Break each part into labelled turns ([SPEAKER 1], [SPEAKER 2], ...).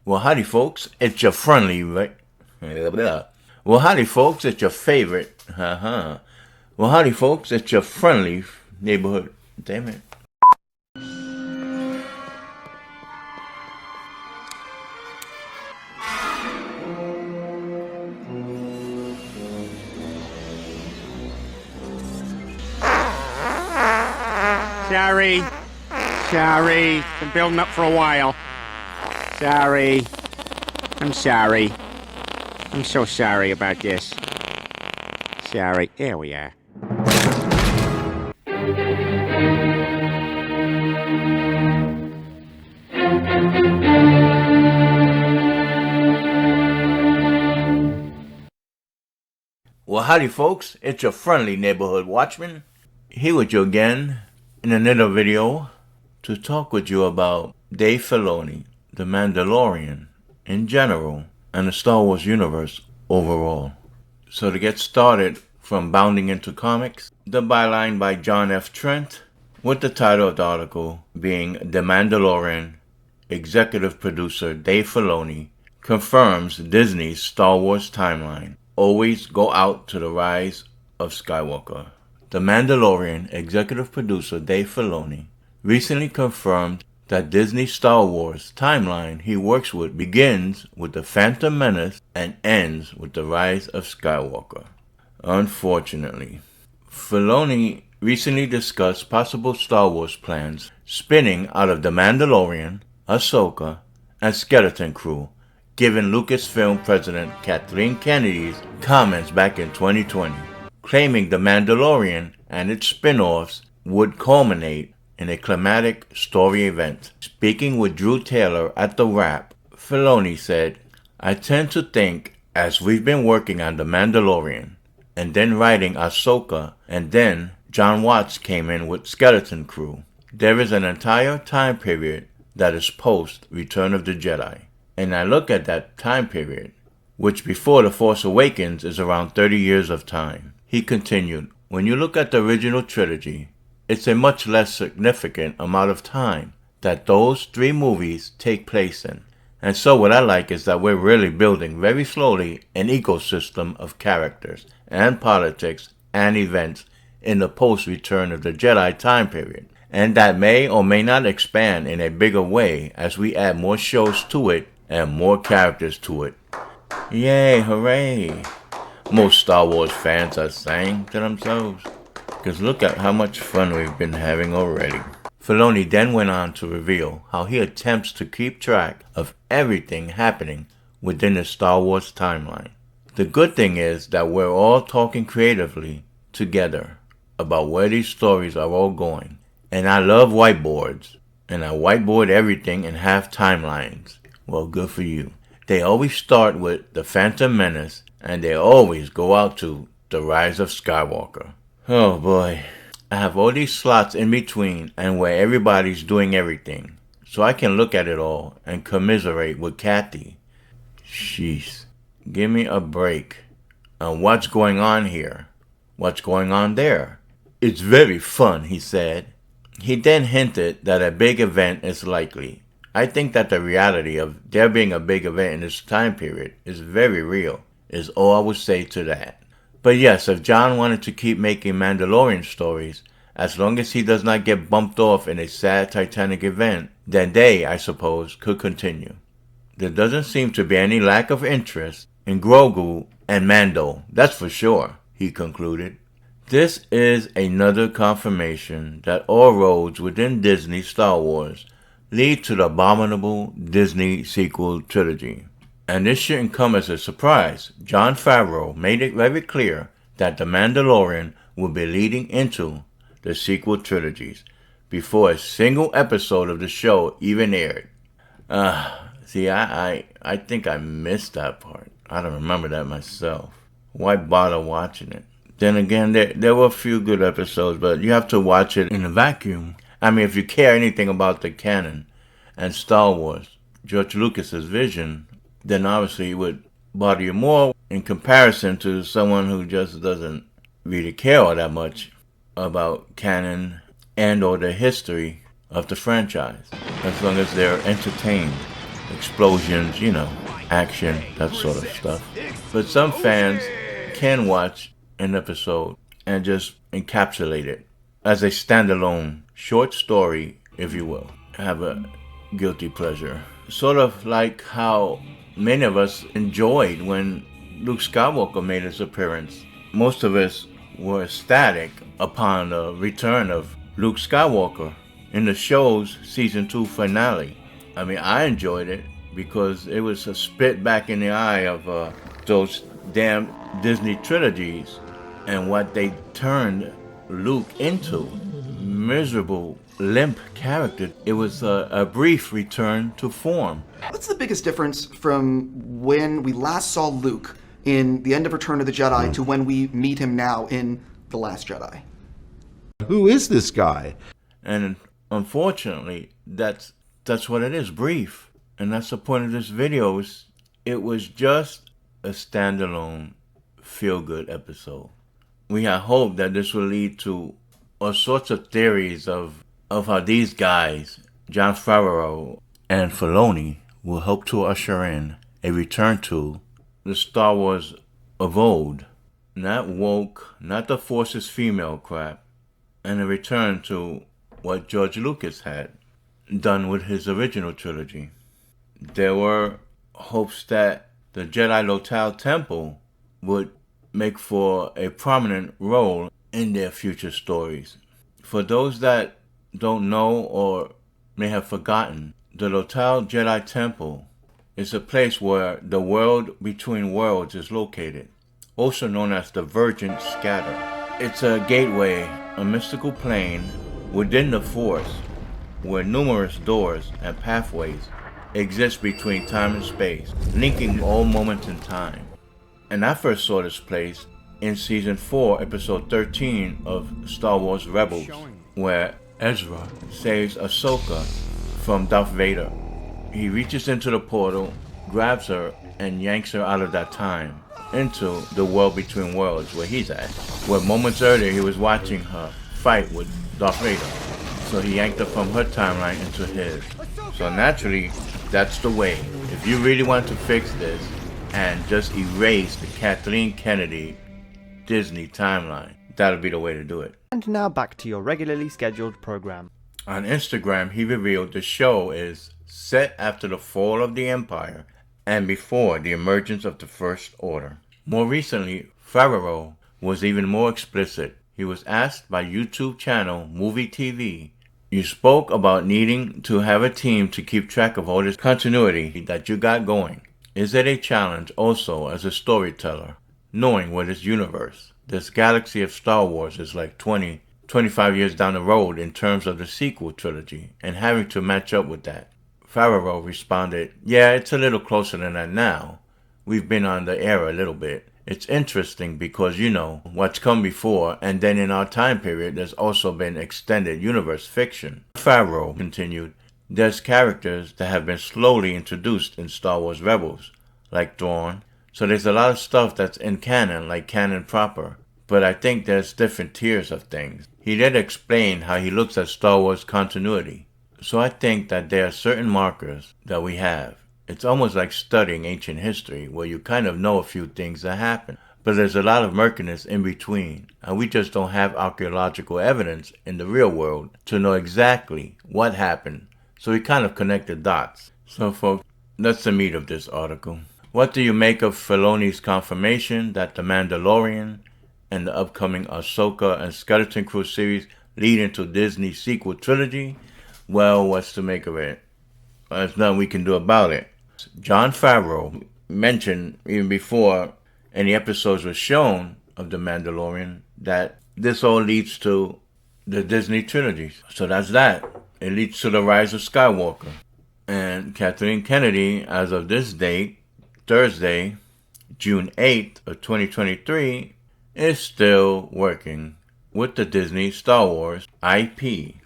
[SPEAKER 1] Well, howdy, folks. It's your friendly, right? Well, howdy, folks. It's your favorite. Well, howdy, folks. It's your friendly neighborhood. Damn it.
[SPEAKER 2] Sorry. Been building up for a while. Sorry. I'm sorry. I'm so sorry about this. Sorry. There we are.
[SPEAKER 1] Well, howdy, folks. It's your friendly neighborhood watchman. Here with you again in another video to talk with you about Dave Filoni, the Mandalorian in general, and the Star Wars universe overall. So to get started from Bounding into Comics, the byline by John F. Trent, with the title of the article being The Mandalorian, executive producer Dave Filoni confirms Disney's Star Wars timeline. Always go out to the Rise of Skywalker. The Mandalorian executive producer Dave Filoni recently confirmed that Disney's Star Wars timeline he works with begins with the Phantom Menace and ends with the Rise of Skywalker. Unfortunately, Filoni recently discussed possible Star Wars plans spinning out of The Mandalorian, Ahsoka, and Skeleton Crew, given Lucasfilm president Kathleen Kennedy's comments back in 2020, claiming The Mandalorian and its spin-offs would culminate in a climatic story event. Speaking with Drew Taylor at The Wrap, Filoni said, "I tend to think, as we've been working on The Mandalorian, and then writing Ahsoka, and then John Watts came in with Skeleton Crew, there is an entire time period that is post Return of the Jedi. And I look at that time period, which before The Force Awakens is around 30 years of time." He continued, "When you look at the original trilogy, it's a much less significant amount of time that those three movies take place in. And so what I like is that we're really building very slowly an ecosystem of characters and politics and events in the post-Return of the Jedi time period. And that may or may not expand in a bigger way as we add more shows to it and more characters to it." Yay, hooray! Most Star Wars fans are saying to themselves, because look at how much fun we've been having already. Filoni then went on to reveal how he attempts to keep track of everything happening within the Star Wars timeline. The good thing is that we're all talking creatively together about where these stories are all going. And I love whiteboards, and I whiteboard everything and have timelines. Well, good for you. They always start with the Phantom Menace, and they always go out to the Rise of Skywalker. Oh boy, I have all these slots in between and where everybody's doing everything, so I can look at it all and commiserate with Kathy. Jeez, give me a break on what's going on here, what's going on there. It's very fun, he said. He then hinted that a big event is likely. I think that the reality of there being a big event in this time period is very real, is all I would say to that. But yes, if John wanted to keep making Mandalorian stories, as long as he does not get bumped off in a sad Titanic event, then they, I suppose, could continue. There doesn't seem to be any lack of interest in Grogu and Mando, that's for sure, he concluded. This is another confirmation that all roads within Disney Star Wars lead to the abominable Disney sequel trilogy. And this shouldn't come as a surprise. Jon Favreau made it very clear that The Mandalorian will be leading into the sequel trilogies before a single episode of the show even aired. See, I think I missed that part. I don't remember that myself. Why bother watching it? Then again, there were a few good episodes, but you have to watch it in a vacuum. I mean, if you care anything about the canon and Star Wars, George Lucas's vision, then obviously it would bother you more in comparison to someone who just doesn't really care all that much about canon and or the history of the franchise, as long as they're entertained. explosions, action, that sort of stuff. But some fans can watch an episode and just encapsulate it as a standalone short story, if you will. Have a guilty pleasure. Sort of like how many of us enjoyed when Luke Skywalker made his appearance. Most of us were ecstatic upon the return of Luke Skywalker in the show's season 2 finale. I mean, I enjoyed it because it was a spit back in the eye of those damn Disney trilogies and what they turned Luke into. Miserable, limp character. It was a brief return to form.
[SPEAKER 3] What's the biggest difference from when we last saw Luke in the end of Return of the Jedi to when we meet him now in The Last Jedi?
[SPEAKER 4] Who is this guy?
[SPEAKER 1] And unfortunately, that's what it is, brief. And that's the point of this video. It was just a standalone feel-good episode. We had hoped that this would lead to all sorts of theories of how these guys, Jon Favreau and Filoni, will help to usher in a return to the Star Wars of old. Not woke, not the Force's female crap, and a return to what George Lucas had done with his original trilogy. There were hopes that the Jedi Lothal Temple would make for a prominent role in their future stories. For those that don't know or may have forgotten, the Lothal Jedi Temple is a place where the world between worlds is located, also known as the Virgin Scatter. It's a gateway, a mystical plane within the Force, where numerous doors and pathways exist between time and space, linking all moments in time. And I first saw this place in Season 4, Episode 13 of Star Wars Rebels, where Ezra saves Ahsoka from Darth Vader. He reaches into the portal, grabs her, and yanks her out of that time into the world between worlds where he's at, where moments earlier he was watching her fight with Darth Vader. So he yanked her from her timeline into his. So naturally, that's the way. If you really want to fix this and just erase the Kathleen Kennedy Disney timeline, that'll be the way to do it.
[SPEAKER 5] And now back to your regularly scheduled program.
[SPEAKER 1] On Instagram, he revealed the show is set after the fall of the Empire and before the emergence of the First Order. More recently, Favreau was even more explicit. He was asked by YouTube channel Movie TV, "You spoke about needing to have a team to keep track of all this continuity that you got going. Is it a challenge also as a storyteller, knowing where this galaxy of Star Wars is like 25 years down the road in terms of the sequel trilogy, and having to match up with that?" Favreau responded, "Yeah, it's a little closer than that now. We've been on the air a little bit. It's interesting because what's come before, and then in our time period there's also been extended universe fiction." Favreau continued, "There's characters that have been slowly introduced in Star Wars Rebels, like Thrawn. So there's a lot of stuff that's in canon, like canon proper. But I think there's different tiers of things." He then explained how he looks at Star Wars continuity. "So I think that there are certain markers that we have. It's almost like studying ancient history, where you kind of know a few things that happen. But there's a lot of murkiness in between, and we just don't have archaeological evidence in the real world to know exactly what happened. So we kind of connect the dots." So folks, that's the meat of this article. What do you make of Filoni's confirmation that The Mandalorian and the upcoming Ahsoka and Skeleton Crew series lead into Disney's sequel trilogy? Well, what's to make of it? There's nothing we can do about it. Jon Favreau mentioned even before any episodes were shown of The Mandalorian that this all leads to the Disney trilogy. So that's that. It leads to the Rise of Skywalker. And Kathleen Kennedy, as of this date, Thursday, June 8th of 2023, is still working with the Disney Star Wars IP.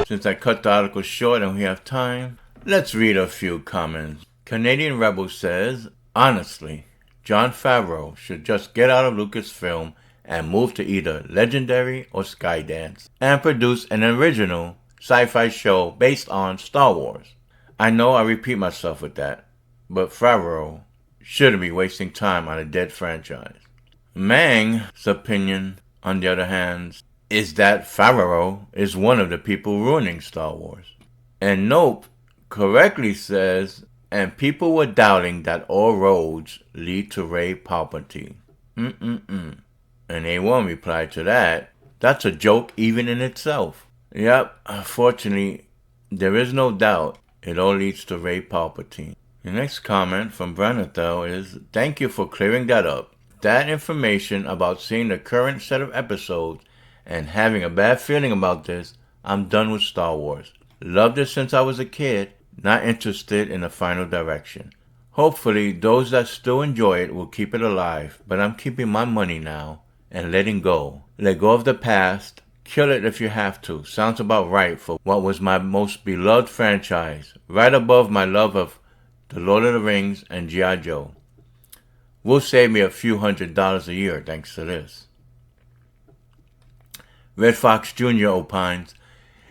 [SPEAKER 1] Since I cut the article short and we have time, let's read a few comments. Canadian Rebel says, "Honestly, Jon Favreau should just get out of Lucasfilm and move to either Legendary or Skydance and produce an original sci-fi show based on Star Wars. I know I repeat myself with that, but Favreau shouldn't be wasting time on a dead franchise. Mang's opinion, on the other hand, is that Favreau is one of the people ruining Star Wars. And Nope correctly says, and people were doubting that all roads lead to Rey Palpatine. And A1 replied to that, that's a joke even in itself. Yep, unfortunately, there is no doubt it all leads to Rey Palpatine. The next comment from Branathel is, thank you for clearing that up. That information about seeing the current set of episodes and having a bad feeling about this, I'm done with Star Wars. Loved it since I was a kid, not interested in the final direction. Hopefully, those that still enjoy it will keep it alive, but I'm keeping my money now and letting go. Let go of the past, kill it if you have to. Sounds about right for what was my most beloved franchise, right above my love of The Lord of the Rings and G.I. Joe. Will save me a few $100s a year thanks to this. Red Fox Jr. opines,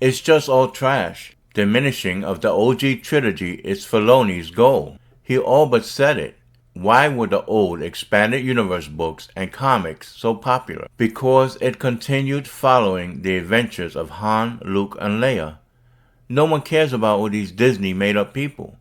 [SPEAKER 1] it's just all trash. Diminishing of the OG trilogy is Filoni's goal. He all but said it. Why were the old expanded universe books and comics so popular? Because it continued following the adventures of Han, Luke, and Leia. No one cares about all these Disney made-up people.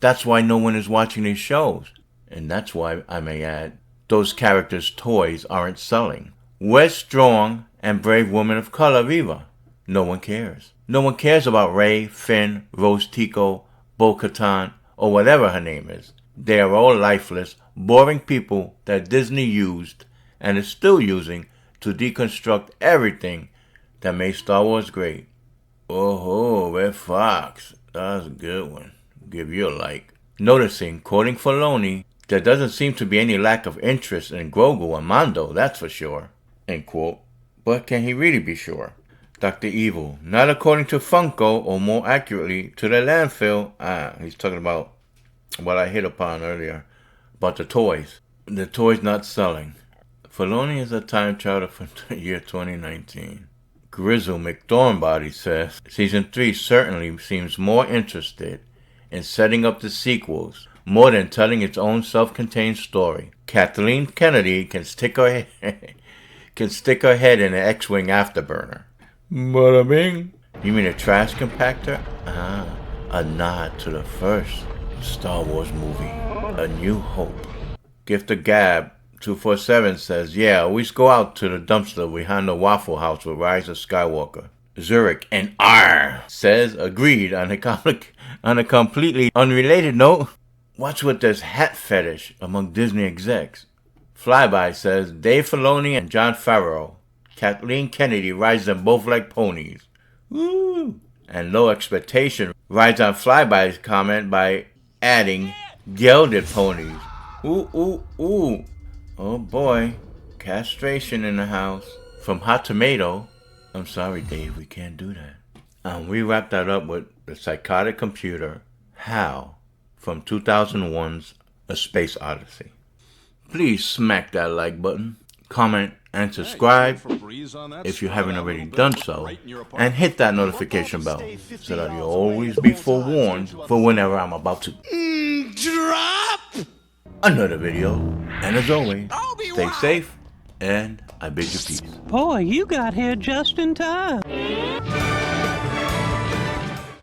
[SPEAKER 1] That's why no one is watching these shows. And that's why, I may add, those characters' toys aren't selling. Where's strong and brave women of color, Viva? No one cares. No one cares about Rey, Finn, Rose Tico, Bo-Katan, or whatever her name is. They are all lifeless, boring people that Disney used and is still using to deconstruct everything that made Star Wars great. Oh, Red Fox. That's a good one. Give you a like. Noticing, quoting Filoni, there doesn't seem to be any lack of interest in Grogu and Mando, that's for sure. End quote. But can he really be sure? Dr. Evil, not according to Funko, or more accurately, to the landfill. He's talking about what I hit upon earlier, about the toys. The toys not selling. Filoni is a time traveler from the year 2019. Grizzle McDornbody says, Season 3 certainly seems more interested in setting up the sequels, more than telling its own self-contained story. Kathleen Kennedy can stick her head in an X-Wing afterburner. Bada bing. You mean a trash compactor? A nod to the first Star Wars movie, A New Hope. Gift of Gab 247 says, yeah, always go out to the dumpster behind the Waffle House with Rise of Skywalker. Zurich and R says, agreed. On a completely unrelated note, what's with this hat fetish among Disney execs? Flyby says, Dave Filoni and Jon Favreau. Kathleen Kennedy rides them both like ponies. Woo! And Low Expectation rides on Flyby's comment by adding gelded ponies. Ooh. Oh boy. Castration in the house. From Hot Tomato. I'm sorry, Dave, we can't do that. And we wrap that up with The Psychotic Computer, HAL, from 2001's A Space Odyssey. Please smack that like button, comment, and subscribe if you haven't already done so, and hit that notification bell so that you'll always be forewarned for whenever I'm about to drop another video. And as always, stay safe, and I bid you peace.
[SPEAKER 6] Boy, you got here just in time.